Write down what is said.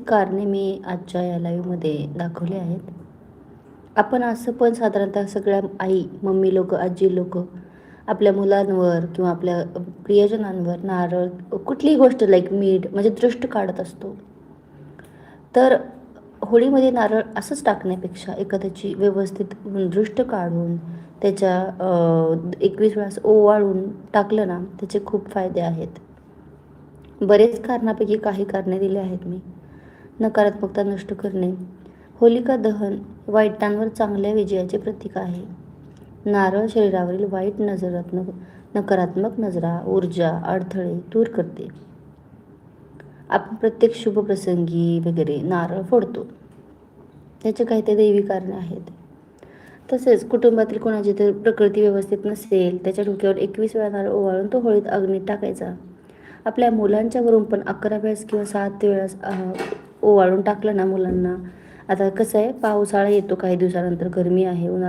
कारणे मी आजच्या या लाईव्हमध्ये दाखवली आहेत. आपण असं पण साधारणतः सगळ्या आई, मम्मी लोकं, आजी लोकं आपल्या मुलांवर किंवा आपल्या प्रियजनांवर नारळ, कुठलीही गोष्ट लाईक मीठ म्हणजे दृष्ट काढत असतो. तर होळीमध्ये नारळ असंच टाकण्यापेक्षा एखाद्याची व्यवस्थित दृष्ट काढून त्याच्या 21 वेळा ओवाळून टाकलं ना, त्याचे खूप फायदे आहेत. बरेच कारणापैकी काही कारणे दिली आहेत मी. नकारात्मकता नष्ट करणे. होलिका दहन वाईटांवर चांगल्या विजयाचे प्रतीक आहे. नारळ शरीरावरील वाईट नकारात्मक नजरा, ऊर्जा, अडथळे दूर करते. आपण प्रत्येक शुभ प्रसंगी वगैरे नारळ फोडतो. त्याचे काही ते दैवी कारणे आहेत. तसेच कुटुंबातील कोणाची तर प्रकृती व्यवस्थित नसेल, त्याच्या डोक्यावर 21 वेळा नारळ ओवाळून तो होळीत अग्नीत टाकायचा. आपल्या मुलांच्या वरून पण 11 वेळेस किंवा 7 वेळेस ओवाळून टाकलं ना मुलांना. आता कसं आहे, पावसाळा येतो, काही दिवसानंतर गरमी आहे, उन्हाळा